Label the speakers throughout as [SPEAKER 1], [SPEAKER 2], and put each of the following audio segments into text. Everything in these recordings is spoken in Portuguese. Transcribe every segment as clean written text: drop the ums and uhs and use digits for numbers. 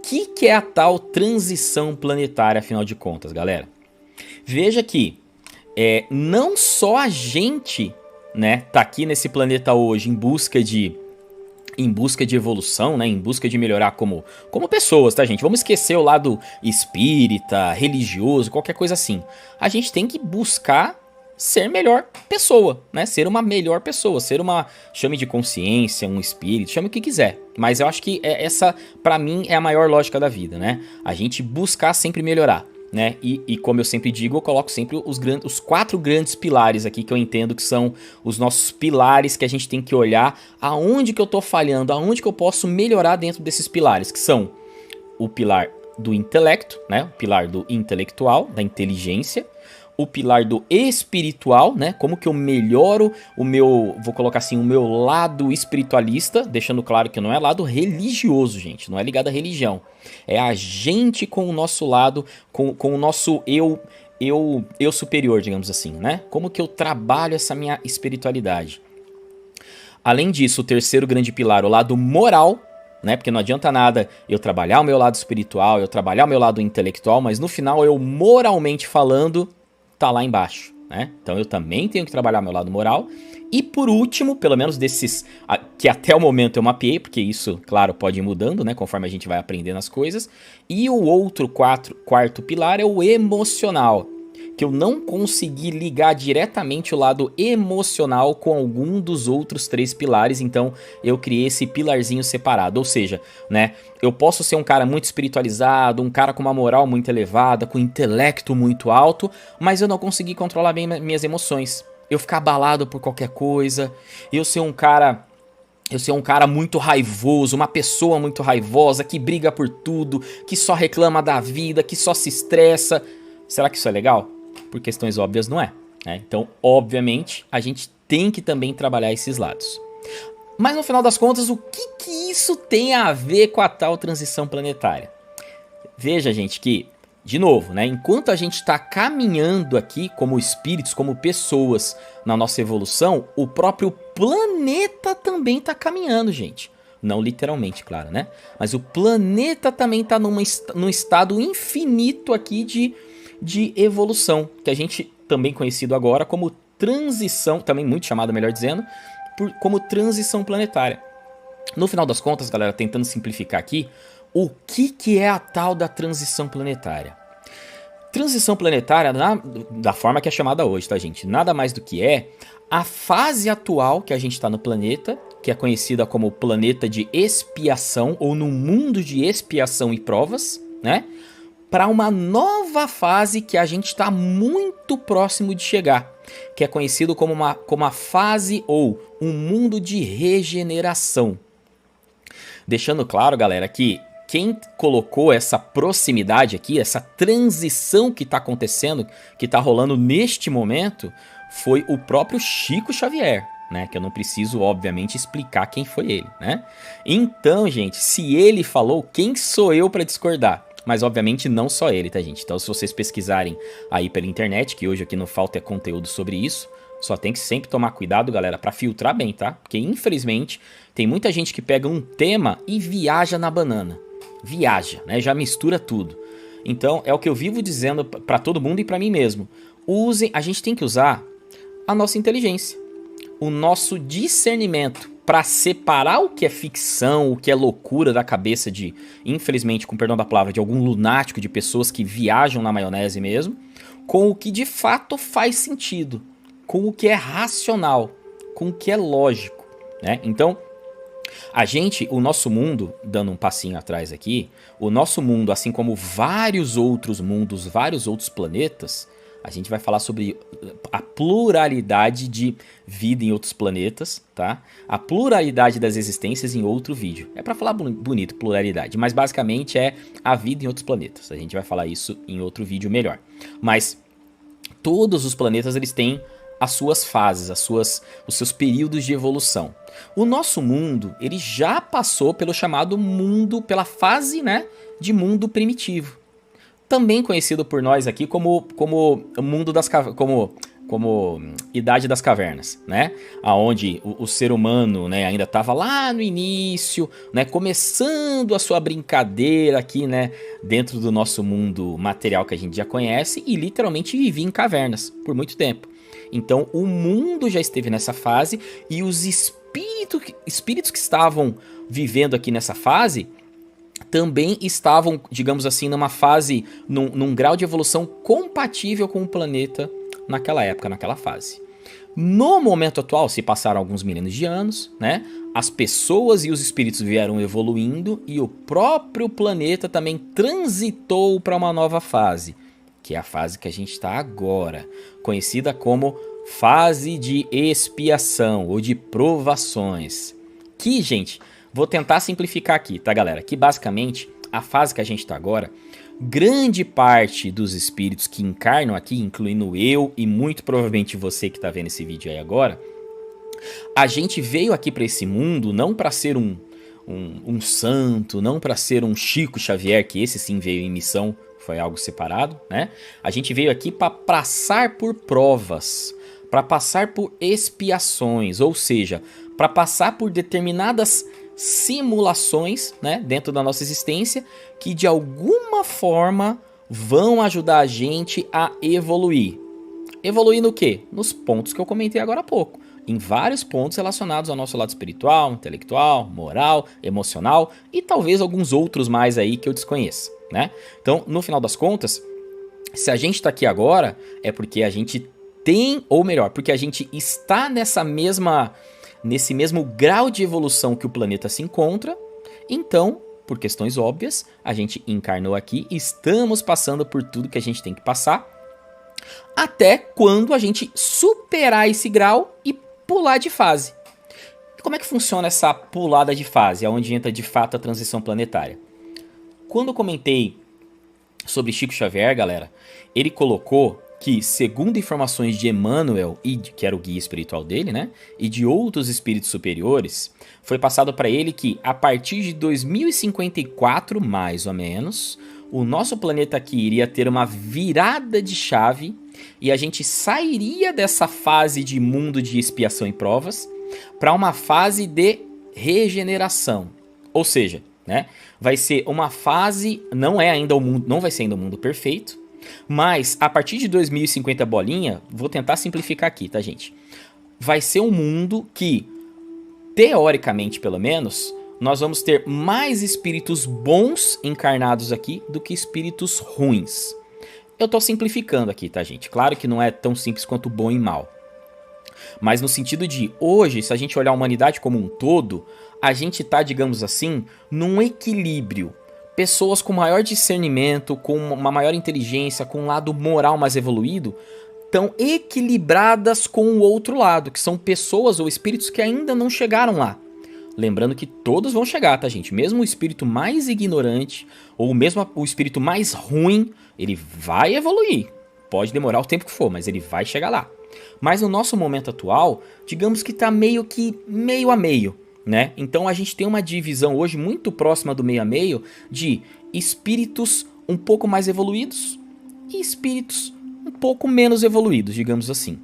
[SPEAKER 1] que é a tal transição planetária, afinal de contas, galera? Veja que não só a gente, né, tá aqui nesse planeta hoje em busca de evolução, né, em busca de melhorar como pessoas, tá, gente? Vamos esquecer o lado espírita, religioso, qualquer coisa assim. A gente tem que buscar ser melhor pessoa, né? Ser uma melhor pessoa, ser uma, chame de consciência, um espírito, chame o que quiser. Mas eu acho que essa, pra mim, é a maior lógica da vida, né? A gente buscar sempre melhorar, né? E como eu sempre digo, eu coloco sempre os 4 grandes pilares aqui que eu entendo que são os nossos pilares que a gente tem que olhar aonde que eu tô falhando, aonde que eu posso melhorar dentro desses pilares, que são o pilar do intelecto, né? O pilar do intelectual, da inteligência, o pilar do espiritual, né? Como que eu melhoro o meu, vou colocar assim, o meu lado espiritualista, deixando claro que não é lado religioso, gente, não é ligado à religião. É a gente com o nosso lado, com o nosso eu superior, digamos assim, né? Como que eu trabalho essa minha espiritualidade. Além disso, o terceiro grande pilar, o lado moral, né? Porque não adianta nada eu trabalhar o meu lado espiritual, eu trabalhar o meu lado intelectual, mas no final eu moralmente falando tá lá embaixo, né? Então eu também tenho que trabalhar meu lado moral. E por último, pelo menos desses que até o momento eu mapeei, porque isso, claro, pode ir mudando, né? Conforme a gente vai aprendendo as coisas. E o outro quarto pilar é o emocional, que eu não consegui ligar diretamente o lado emocional com algum dos outros 3 pilares, então eu criei esse pilarzinho separado, ou seja, né, eu posso ser um cara muito espiritualizado, um cara com uma moral muito elevada, com um intelecto muito alto, mas eu não consegui controlar bem minhas emoções, eu ficar abalado por qualquer coisa, eu ser um cara muito raivoso, uma pessoa muito raivosa, que briga por tudo, que só reclama da vida, que só se estressa. Será que isso é legal? Por questões óbvias não é, né? Então, obviamente, a gente tem que também trabalhar esses lados. Mas no final das contas, o que isso tem a ver com a tal transição planetária? Veja, gente, que, de novo, né, enquanto a gente está caminhando aqui como espíritos, como pessoas na nossa evolução, o próprio planeta também está caminhando, gente. Não literalmente, claro, né? Mas o planeta também está num estado infinito aqui de evolução, que a gente também conhecido agora como transição, também muito chamada, melhor dizendo, como transição planetária. No final das contas, galera, tentando simplificar aqui, o que é a tal da transição planetária? Transição planetária, da forma que é chamada hoje, tá, gente? Nada mais do que é a fase atual que a gente está no planeta, que é conhecida como planeta de expiação, ou no mundo de expiação e provas, né? Para uma nova fase que a gente está muito próximo de chegar, que é conhecido como a fase ou um mundo de regeneração. Deixando claro, galera, que quem colocou essa proximidade aqui, essa transição que está acontecendo, que está rolando neste momento, foi o próprio Chico Xavier, né? Que eu não preciso, obviamente, explicar quem foi ele, né? Então, gente, se ele falou, quem sou eu para discordar? Mas, obviamente, não só ele, tá, gente? Então, se vocês pesquisarem aí pela internet, que hoje aqui não falta conteúdo sobre isso, só tem que sempre tomar cuidado, galera, pra filtrar bem, tá? Porque, infelizmente, tem muita gente que pega um tema e viaja na banana. Viaja, né? Já mistura tudo. Então, é o que eu vivo dizendo pra todo mundo e pra mim mesmo. A gente tem que usar a nossa inteligência, o nosso discernimento, para separar o que é ficção, o que é loucura da cabeça de, infelizmente, com perdão da palavra, de algum lunático, de pessoas que viajam na maionese mesmo, com o que de fato faz sentido, com o que é racional, com o que é lógico, né? Então, o nosso mundo, dando um passinho atrás aqui, o nosso mundo, assim como vários outros mundos, vários outros planetas, a gente vai falar sobre a pluralidade de vida em outros planetas, tá? A pluralidade das existências em outro vídeo. É pra falar bonito, pluralidade, mas basicamente é a vida em outros planetas. A gente vai falar isso em outro vídeo melhor. Mas todos os planetas, eles têm as suas fases, os seus períodos de evolução. O nosso mundo, ele já passou pelo chamado mundo, pela fase, né, de mundo primitivo. Também conhecido por nós aqui como mundo das como como Idade das Cavernas, né? Aonde o ser humano, né, ainda estava lá no início, né, começando a sua brincadeira aqui, né, dentro do nosso mundo material que a gente já conhece e literalmente vivia em cavernas por muito tempo. Então o mundo já esteve nessa fase e os espíritos que estavam vivendo aqui nessa fase também estavam, digamos assim, numa fase, num grau de evolução compatível com o planeta naquela época, naquela fase. No momento atual, se passaram alguns milênios de anos, né? As pessoas e os espíritos vieram evoluindo e o próprio planeta também transitou para uma nova fase, que é a fase que a gente está agora, conhecida como fase de expiação ou de provações. Que, gente, vou tentar simplificar aqui, tá, galera? Que basicamente a fase que a gente está agora, grande parte dos espíritos que encarnam aqui, incluindo eu e muito provavelmente você que está vendo esse vídeo aí agora, a gente veio aqui para esse mundo não para ser um santo, não para ser um Chico Xavier, que esse sim veio em missão, foi algo separado, né? A gente veio aqui para passar por provas, para passar por expiações, ou seja, para passar por determinadas simulações, né, dentro da nossa existência, que de alguma forma vão ajudar a gente a evoluir. Evoluir no quê? Nos pontos que eu comentei agora há pouco. Em vários pontos relacionados ao nosso lado espiritual, intelectual, moral, emocional e talvez alguns outros mais aí que eu desconheça, né? Então, no final das contas, se a gente está aqui agora, é porque a gente tem, ou melhor, porque a gente está nesse mesmo grau de evolução que o planeta se encontra. Então, por questões óbvias, a gente encarnou aqui e estamos passando por tudo que a gente tem que passar, até quando a gente superar esse grau e pular de fase. E como é que funciona essa pulada de fase, aonde entra de fato a transição planetária? Quando eu comentei sobre Chico Xavier, galera, ele colocou que, segundo informações de Emmanuel, que era o guia espiritual dele, né, e de outros espíritos superiores, foi passado para ele que, a partir de 2054, mais ou menos, o nosso planeta aqui iria ter uma virada de chave e a gente sairia dessa fase de mundo de expiação e provas para uma fase de regeneração. Ou seja, né, vai ser uma fase, não vai ser ainda o mundo perfeito, mas a partir de 2050 bolinha, vou tentar simplificar aqui, tá, gente? Vai ser um mundo que, teoricamente pelo menos, nós vamos ter mais espíritos bons encarnados aqui do que espíritos ruins. Eu tô simplificando aqui, tá, gente? Claro que não é tão simples quanto bom e mal. Mas no sentido de, hoje, se a gente olhar a humanidade como um todo, a gente tá, digamos assim, num equilíbrio. Pessoas com maior discernimento, com uma maior inteligência, com um lado moral mais evoluído, estão equilibradas com o outro lado, que são pessoas ou espíritos que ainda não chegaram lá. Lembrando que todos vão chegar, tá, gente? Mesmo o espírito mais ignorante, ou mesmo o espírito mais ruim, ele vai evoluir. Pode demorar o tempo que for, mas ele vai chegar lá. Mas no nosso momento atual, digamos que tá meio a meio, né? Então a gente tem uma divisão hoje muito próxima do meio a meio de espíritos um pouco mais evoluídos e espíritos um pouco menos evoluídos, digamos assim.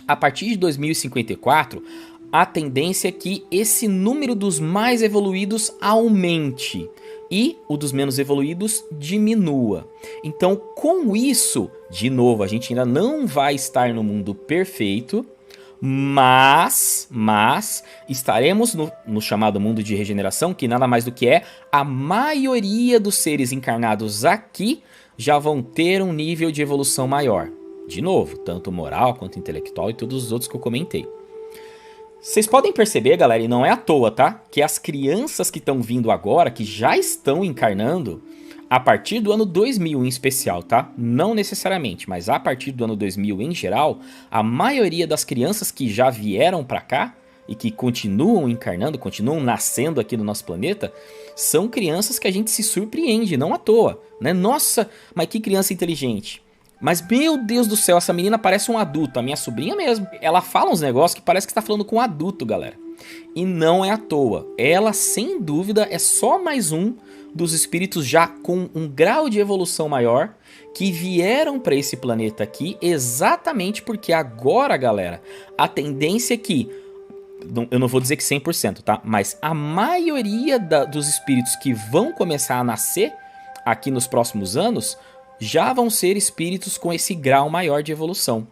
[SPEAKER 1] A partir de 2054, a tendência é que esse número dos mais evoluídos aumente e o dos menos evoluídos diminua. Então, com isso, de novo, a gente ainda não vai estar no mundo perfeito, mas estaremos no chamado mundo de regeneração, que nada mais do que é a maioria dos seres encarnados aqui já vão ter um nível de evolução maior. De novo, tanto moral quanto intelectual e todos os outros que eu comentei. Vocês podem perceber, galera, e não é à toa, tá? Que as crianças que estão vindo agora, que já estão encarnando, a partir do ano 2000 em especial, tá? Não necessariamente, mas a partir do ano 2000 em geral, a maioria das crianças que já vieram pra cá e que continuam encarnando, continuam nascendo aqui no nosso planeta, são crianças que a gente se surpreende, não à toa, né? Nossa, mas que criança inteligente. Mas, meu Deus do céu, essa menina parece um adulto, a minha sobrinha mesmo. Ela fala uns negócios que parece que está falando com um adulto, galera. E não é à toa. Ela, sem dúvida, é só mais um dos espíritos já com um grau de evolução maior, que vieram para esse planeta aqui exatamente porque agora, galera, a tendência é que, eu não vou dizer que 100%, tá? Mas a maioria dos espíritos que vão começar a nascer aqui nos próximos anos já vão ser espíritos com esse grau maior de evolução.